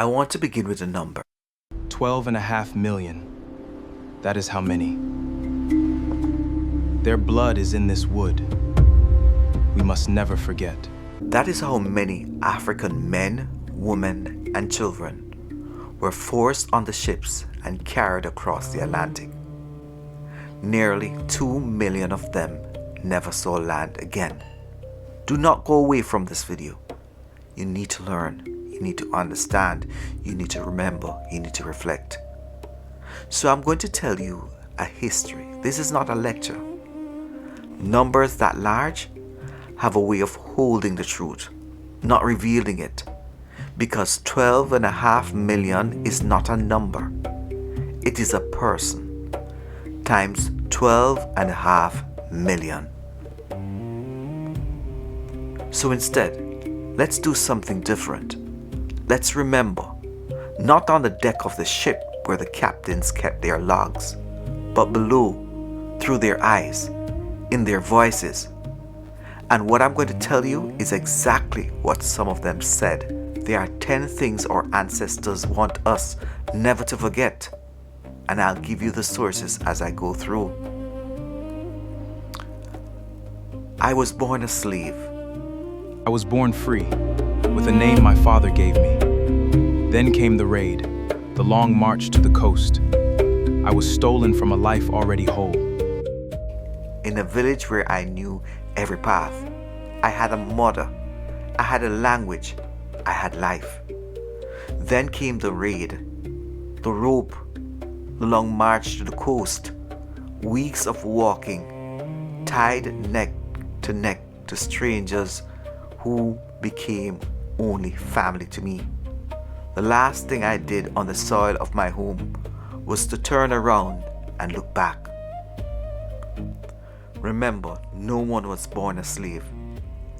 I want to begin with a number. 12.5 million. That is how many. Their blood is in this wood. We must never forget. That is how many African men, women, and children were forced on the ships and carried across the Atlantic. Nearly 2 million of them never saw land again. Do not go away from this video. You need to learn, you need to understand, you need to remember, you need to reflect. So I'm going to tell you a history. This is not a lecture. Numbers that large have a way of holding the truth, not revealing it. Because 12.5 million is not a number. It is a person times 12.5 million. So instead, let's do something different. Let's remember, not on the deck of the ship where the captains kept their logs, but below, through their eyes, in their voices. And what I'm going to tell you is exactly what some of them said. There are 10 things our ancestors want us never to forget. And I'll give you the sources as I go through. I was born a slave. I was born free, with a name my father gave me. Then came the raid, the long march to the coast. I was stolen from a life already whole. In a village where I knew every path. I had a mother. I had a language. I had life. Then came the raid, the rope, the long march to the coast, weeks of walking, tied neck to strangers who became only family to me. The last thing I did on the soil of my home was to turn around and look back. Remember, no one was born a slave.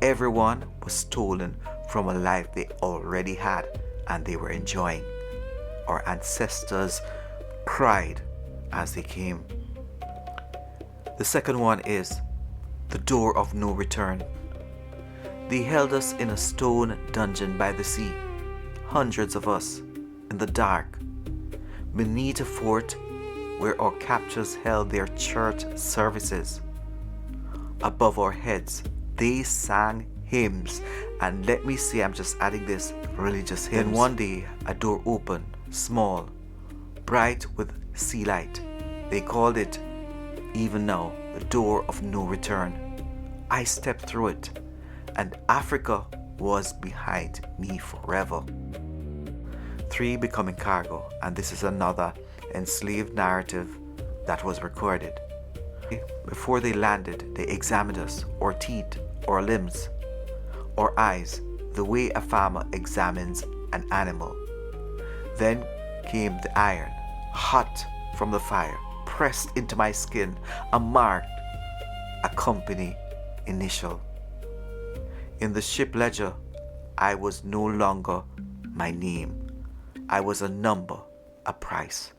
Everyone was stolen from a life they already had and they were enjoying. Our ancestors cried as they came. The second one is the door of no return. They held us in a stone dungeon by the sea, hundreds of us, in the dark, beneath a fort where our captors held their church services. Above our heads, they sang hymns, and let me say, I'm just adding this, religious hymns. Then one day, a door opened, small, bright with sea light. They called it, even now, the door of no return. I stepped through it, and Africa was behind me forever. 3, becoming cargo, and this is another enslaved narrative that was recorded. Before they landed, they examined us, our teeth, our limbs, our eyes, the way a farmer examines an animal. Then came the iron, hot from the fire, pressed into my skin, and marked a company initial. In the ship ledger, I was no longer my name. I was a number, a price.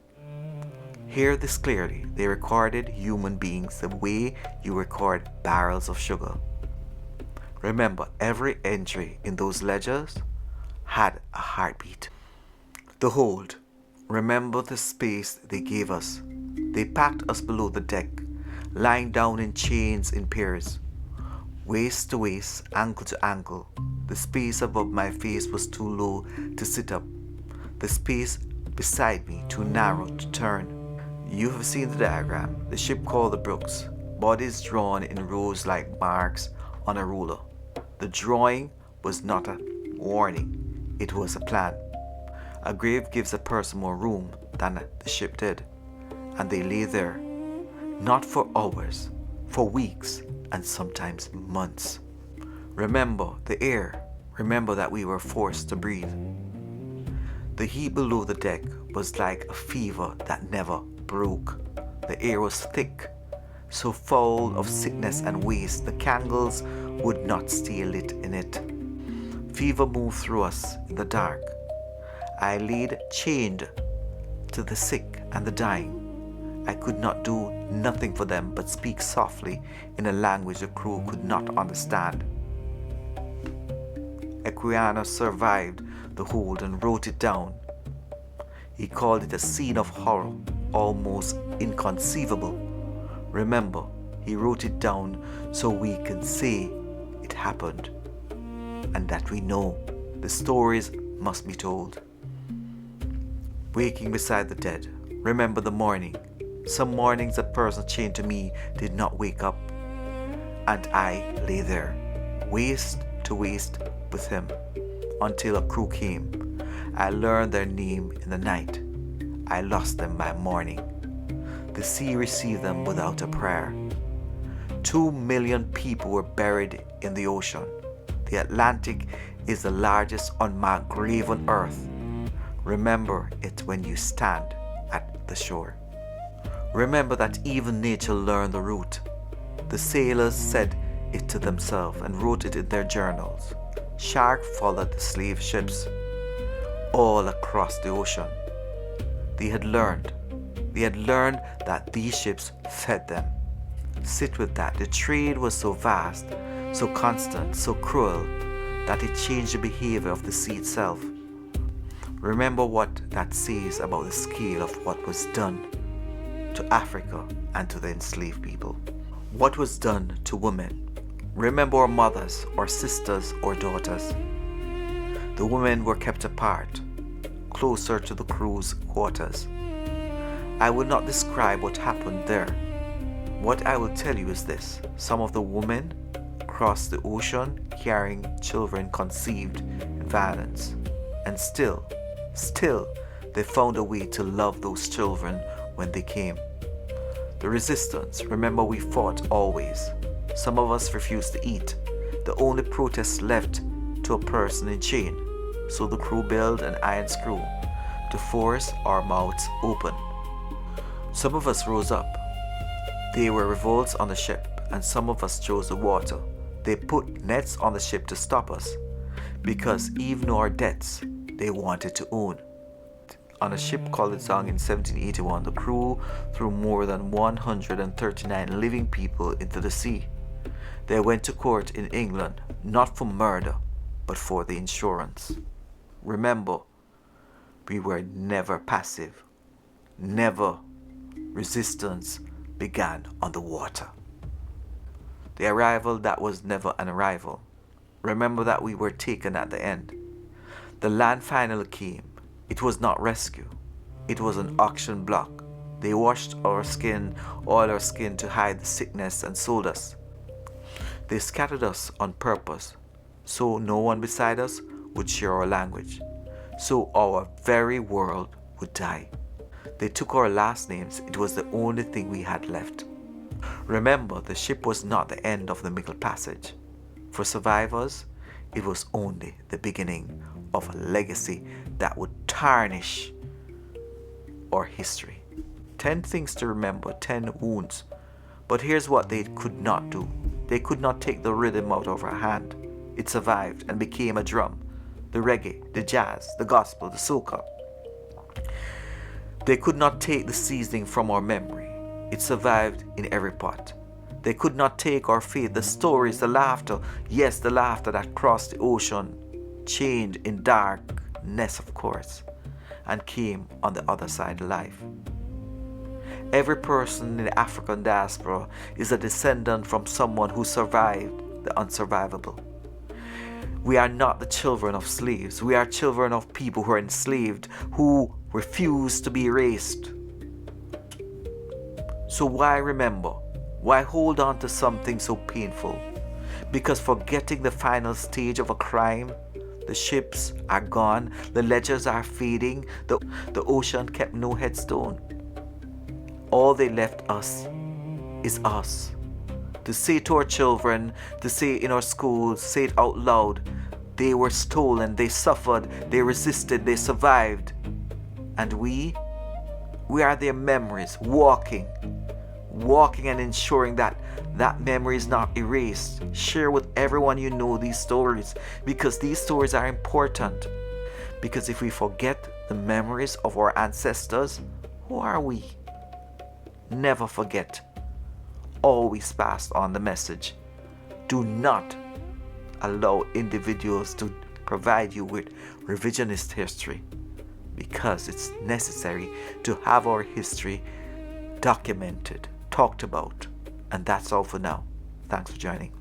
Hear this clearly. They recorded human beings the way you record barrels of sugar. Remember, every entry in those ledgers had a heartbeat. The hold. Remember the space they gave us. They packed us below the deck, lying down in chains in pairs, waist to waist, ankle to ankle. The space above my face was too low to sit up. The space beside me too narrow to turn. You have seen the diagram. The ship called the Brooks. Bodies drawn in rows like marks on a ruler. The drawing was not a warning. It was a plan. A grave gives a person more room than the ship did. And they lay there, not for hours, for weeks, and sometimes months. Remember the air. Remember that we were forced to breathe. The heat below the deck was like a fever that never broke. The air was thick, so foul of sickness and waste, the candles would not stay lit in it. Fever moved through us in the dark. I laid chained to the sick and the dying. I could not do nothing for them but speak softly in a language the crew could not understand. Equiana survived the hold and wrote it down. He called it a scene of horror, almost inconceivable. Remember, he wrote it down so we can say it happened and that we know the stories must be told. Waking beside the dead. Remember the morning. Some mornings a person chained to me did not wake up, and I lay there, waist to waist with him, until a crew came. I learned their name in the night. I lost them by morning. The sea received them without a prayer. 2 million people were buried in the ocean. The Atlantic is the largest unmarked grave on earth. Remember it when you stand at the shore. Remember that even nature learned the route. The sailors said it to themselves and wrote it in their journals. Sharks followed the slave ships all across the ocean. They had learned that these ships fed them. Sit with that. The trade was so vast, so constant, so cruel, that it changed the behavior of the sea itself. Remember what that says about the scale of what was done to Africa and to the enslaved people. What was done to women. Remember our mothers, our sisters, or daughters. The women were kept apart, closer to the crew's quarters. I will not describe what happened there. What I will tell you is this. Some of the women crossed the ocean carrying children conceived in violence. And still, they found a way to love those children when they came. The resistance. Remember, we fought always. Some of us refused to eat. The only protest left to a person in chain. So the crew built an iron screw to force our mouths open. Some of us rose up. There were revolts on the ship, and some of us chose the water. They put nets on the ship to stop us, because even our debts they wanted to own. On a ship called the Zong in 1781, the crew threw more than 139 living people into the sea. They went to court in England, not for murder, but for the insurance. Remember, we were never passive. Never. Resistance began on the water. The arrival that was never an arrival. Remember that we were taken at the end. The land finally came. It was not rescue. It was an auction block. They washed our skin, all our skin, to hide the sickness and sold us. They scattered us on purpose, so no one beside us would share our language, so our very world would die. They took our last names. It was the only thing we had left. Remember, the ship was not the end of the Middle Passage. For survivors, it was only the beginning of a legacy that would tarnish our history. 10 things to remember, 10 wounds. But here's what they could not do. They could not take the rhythm out of our hand. It survived and became a drum. The reggae, the jazz, the gospel, the soca. They could not take the seasoning from our memory. It survived in every pot. They could not take our faith, the stories, the laughter. Yes, the laughter that crossed the ocean, chained in darkness, of course, and came on the other side alive. Every person in the African diaspora is a descendant from someone who survived the unsurvivable. We are not the children of slaves. We are children of people who are enslaved, who refuse to be erased. So why remember? Why hold on to something so painful? Because forgetting the final stage of a crime, the ships are gone, the ledgers are fading, the ocean kept no headstone. All they left us is us. To say to our children, to say in our schools, say it out loud, they were stolen, they suffered, they resisted, they survived. And we are their memories, walking and ensuring that that memory is not erased. Share with everyone you know these stories, because these stories are important. Because if we forget the memories of our ancestors, who are we? Never forget. Always pass on the message. Do not allow individuals to provide you with revisionist history, because it's necessary to have our history documented, talked about. And that's all for now. Thanks for joining.